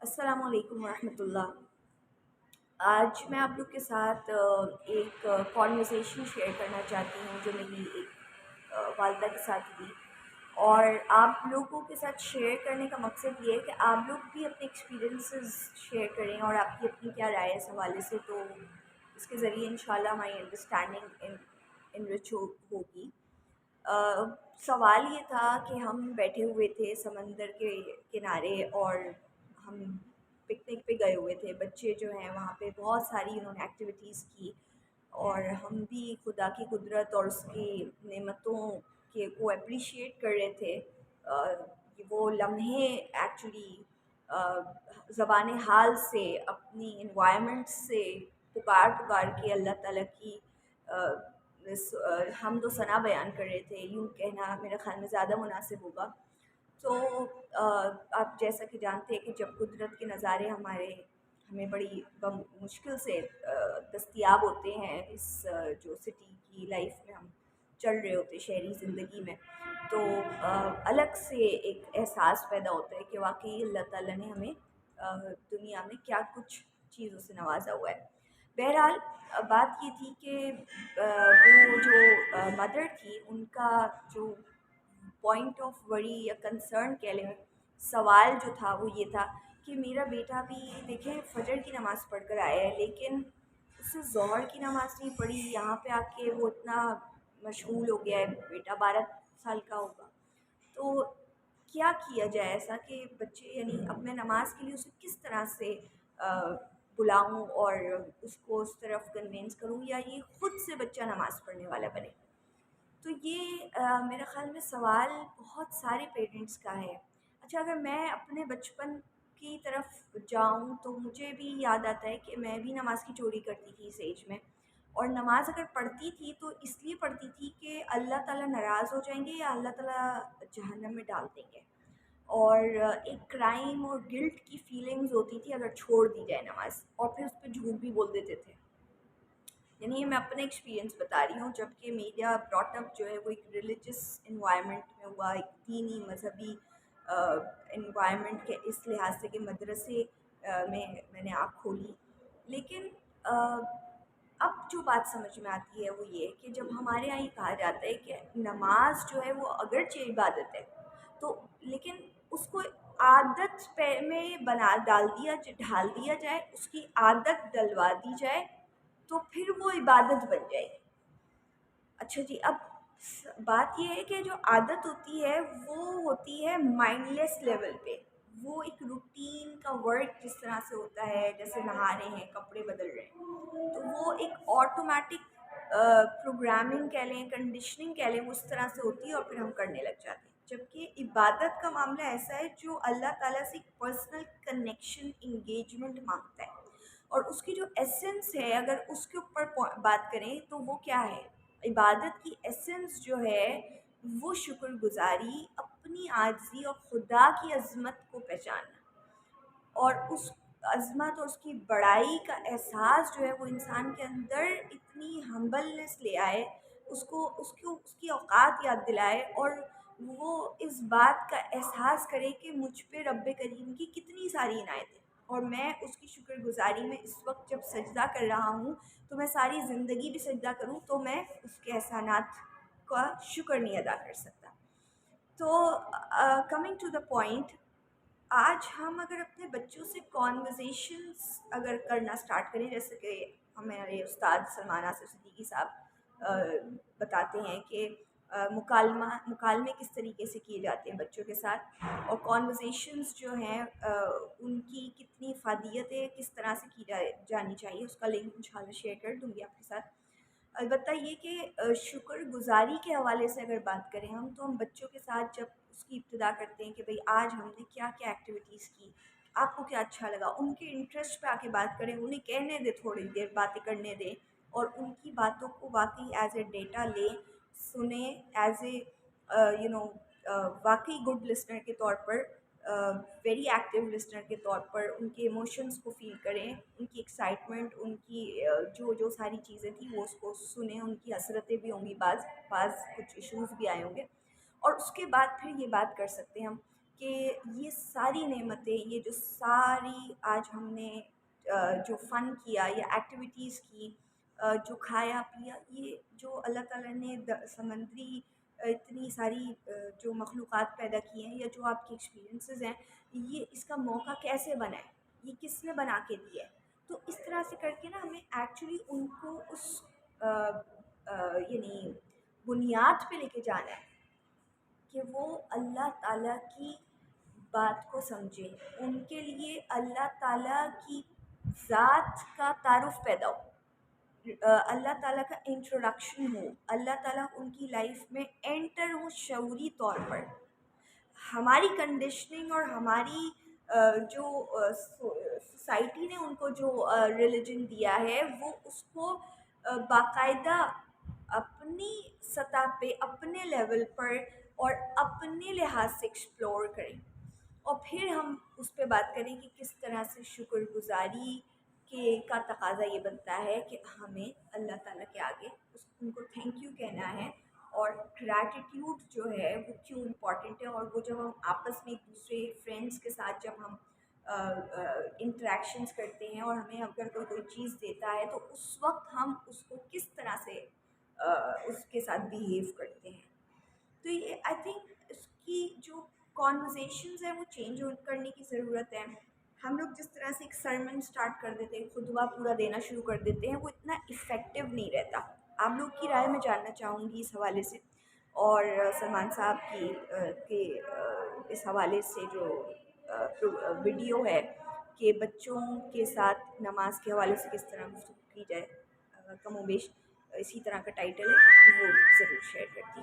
السلام علیکم ورحمۃ اللہ۔ آج میں آپ لوگ کے ساتھ ایک کانورسیشن شیئر کرنا چاہتی ہوں جو میری ایک والدہ کے ساتھ ہوئی، اور آپ لوگوں کے ساتھ شیئر کرنے کا مقصد یہ ہے کہ آپ لوگ بھی اپنے ایکسپیرینسز شیئر کریں اور آپ کی اپنی کیا رائے ہے اس حوالے سے، تو اس کے ذریعے انشاءاللہ ہماری انڈرسٹینڈنگ انرچ ہوگی۔ سوال یہ تھا کہ ہم بیٹھے ہوئے تھے سمندر کے کنارے، اور ہم پکنک پہ گئے ہوئے تھے۔ بچے جو ہیں وہاں پہ بہت ساری انہوں نے ایکٹیویٹیز کی، اور ہم بھی خدا کی قدرت اور اس کی نعمتوں کے کو اپریشیٹ کر رہے تھے۔ کہ وہ لمحے ایکچولی زبان حال سے اپنی انوائرمنٹ سے پکار پکار کے اللہ تعالیٰ کی حمد و ثنا بیان کر رہے تھے، یوں کہنا میرے خیال میں زیادہ مناسب ہوگا۔ تو آپ جیسا کہ جانتے ہیں کہ جب قدرت کے نظارے ہمیں بڑی مشکل سے دستیاب ہوتے ہیں اس جو سٹی کی لائف میں ہم چل رہے ہوتے شہری زندگی میں، تو الگ سے ایک احساس پیدا ہوتا ہے کہ واقعی اللہ تعالیٰ نے ہمیں دنیا میں کیا کچھ چیزوں سے نوازا ہوا ہے۔ بہرحال بات یہ تھی کہ وہ جو مدر تھی، ان کا جو پوائنٹ آف وری یا کنسرن کہہ لیں، سوال جو تھا وہ یہ تھا کہ میرا بیٹا بھی دیکھیں فجر کی نماز پڑھ کر آیا ہے، لیکن اس سے ظہر کی نماز نہیں پڑھی، یہاں پہ آ کے وہ اتنا مشغول ہو گیا ہے، بیٹا 12 سال کا ہوگا۔ تو کیا جائے ایسا کہ بچے، یعنی اب میں نماز کے لیے اسے کس طرح سے بلاؤں اور اس کو اس طرف کنوینس کروں، یا یہ خود سے بچہ نماز پڑھنے والا بنے؟ تو یہ میرے خیال میں سوال بہت سارے پیرنٹس کا ہے۔ اچھا، اگر میں اپنے بچپن کی طرف جاؤں تو مجھے بھی یاد آتا ہے کہ میں بھی نماز کی چوری کرتی تھی اس ایج میں، اور نماز اگر پڑھتی تھی تو اس لیے پڑھتی تھی کہ اللہ تعالیٰ ناراض ہو جائیں گے یا اللہ تعالیٰ جہنم میں ڈال دیں گے، اور ایک کرائم اور گلٹ کی فیلنگز ہوتی تھی اگر چھوڑ دی جائے نماز، اور پھر اس پہ جھوٹ بھی بول دیتے تھے۔ یعنی یہ میں اپنے ایکسپیرینس بتا رہی ہوں، جب کہ میڈیا براٹ اپ جو ہے وہ ایک ریلیجس انوائرمنٹ میں ہوا، ایک دینی مذہبی انوائرمنٹ کے اس لحاظ سے کہ مدرسے میں نے آنکھ کھولی۔ لیکن اب جو بات سمجھ میں آتی ہے وہ یہ کہ جب ہمارے یہاں یہ کہا جاتا ہے کہ نماز جو ہے وہ اگرچہ عبادت ہے، تو لیکن اس کو عادت میں ڈھال دیا جائے، اس کی عادت ڈلوا دی جائے، تو پھر وہ عبادت بن جائے گی۔ اچھا جی، اب بات یہ ہے کہ جو عادت ہوتی ہے وہ ہوتی ہے مائنڈ لیس لیول پہ، وہ ایک روٹین کا ورک جس طرح سے ہوتا ہے، جیسے نہا رہے ہیں، کپڑے بدل رہے ہیں، تو وہ ایک آٹومیٹک پروگرامنگ کہہ لیں، کنڈیشننگ کہہ لیں، اس طرح سے ہوتی ہے، اور پھر ہم کرنے لگ جاتے ہیں۔ جبکہ عبادت کا معاملہ ایسا ہے جو اللہ تعالیٰ سے ایک پرسنل کنیکشن، انگیجمنٹ مانگتا ہے، اور اس کی جو ایسنس ہے اگر اس کے اوپر بات کریں تو وہ کیا ہے؟ عبادت کی ایسنس جو ہے وہ شکر گزاری، اپنی عاجزی اور خدا کی عظمت کو پہچاننا، اور اس عظمت اور اس کی بڑائی کا احساس جو ہے وہ انسان کے اندر اتنی ہمبلنس لے آئے، اس کی اوقات یاد دلائے، اور وہ اس بات کا احساس کرے کہ مجھ پہ رب کریم کی کتنی ساری عنایتیں، اور میں اس کی شکر گزاری میں اس وقت جب سجدہ کر رہا ہوں تو میں ساری زندگی بھی سجدہ کروں تو میں اس کے احسانات کا شکر نہیں ادا کر سکتا۔ تو کمنگ ٹو دا پوائنٹ، آج ہم اگر اپنے بچوں سے کانورزیشنس اگر کرنا سٹارٹ کریں، جیسے کہ ہمارے استاد سلمان آصف صدیقی صاحب بتاتے ہیں کہ مکالمے کس طریقے سے کیے جاتے ہیں بچوں کے ساتھ، اور کانورزیشنز جو ہیں ان کی کتنی افادیتیں کس طرح سے کی جانی چاہیے، اس کا لنک انشاءاللہ شیئر کر دوں گی آپ کے ساتھ۔ البتہ یہ کہ شکر گزاری کے حوالے سے اگر بات کریں ہم، تو ہم بچوں کے ساتھ جب اس کی ابتدا کرتے ہیں کہ بھئی آج ہم نے کیا کیا ایکٹیویٹیز کی، آپ کو کیا اچھا لگا، ان کے انٹرسٹ پہ آ کے بات کریں، انہیں کہنے دیں، تھوڑی دیر باتیں کرنے دیں، اور ان کی باتوں کو واقعی ایز اے ڈیٹا لیں، سنیں، ایز اے واقعی گڈ لسنر کے طور پر، ویری ایکٹیو لسنر کے طور پر ان کے ایموشنز کو فیل کریں، ان کی ایکسائٹمنٹ، ان کی جو ساری چیزیں تھیں وہ اس کو سنیں، ان کی حسرتیں بھی ہوں گی، بعض کچھ ایشوز بھی آئے ہوں گے، اور اس کے بعد پھر یہ بات کر سکتے ہیں ہم کہ یہ ساری نعمتیں، یہ جو ساری آج ہم نے جو فن کیا یا ایکٹیویٹیز کی، جو کھایا پیا، یہ جو اللہ تعالیٰ نے سمندری اتنی ساری جو مخلوقات پیدا کی ہیں، یا جو آپ کے ایکسپیرینسز ہیں، یہ اس کا موقع کیسے بنا ہے، یہ کس نے بنا کے دیا ہے. تو اس طرح سے کر کے نا ہمیں ایکچولی ان کو اس یعنی بنیاد پہ لے کے جانا ہے کہ وہ اللہ تعالیٰ کی بات کو سمجھیں، ان کے لیے اللہ تعالیٰ کی ذات کا تعارف پیدا ہو، اللہ تعالیٰ کا انٹروڈکشن ہو، اللہ تعالیٰ ان کی لائف میں انٹر ہو شعوری طور پر. ہماری کنڈیشننگ اور ہماری جو سوسائٹی نے ان کو جو ریلیجن دیا ہے، وہ اس کو باقاعدہ اپنی سطح پہ، اپنے لیول پر اور اپنے لحاظ سے ایکسپلور کریں، اور پھر ہم اس پہ بات کریں کہ کس طرح سے شکر گزاری کا تقاضا یہ بنتا ہے کہ ہمیں اللہ تعالیٰ کے آگے ان کو تھینک یو کہنا ہے. اور گریٹیٹیوڈ جو ہے وہ کیوں امپورٹنٹ ہے، اور وہ جب ہم آپس میں ایک دوسرے فرینڈس کے ساتھ جب ہم انٹریکشنز کرتے ہیں، اور ہمیں اگر کوئی چیز دیتا ہے تو اس وقت ہم اس کو کس طرح سے اس کے ساتھ بیہیو کرتے ہیں. تو یہ آئی تھنک اس کی جو کانورزیشنز ہیں وہ چینج کرنے کی ضرورت ہے. ہم لوگ جس طرح سے ایک سرمن سٹارٹ کر دیتے ہیں، خطبہ پورا دینا شروع کر دیتے ہیں، وہ اتنا افیکٹو نہیں رہتا. آپ لوگ کی رائے میں جاننا چاہوں گی اس حوالے سے، اور سلمان صاحب کے اس حوالے سے جو ویڈیو ہے کہ بچوں کے ساتھ نماز کے حوالے سے کس طرح گفتگو کی جائے، کم و بیش اسی طرح کا ٹائٹل ہے، وہ ضرور شیئر کرتی.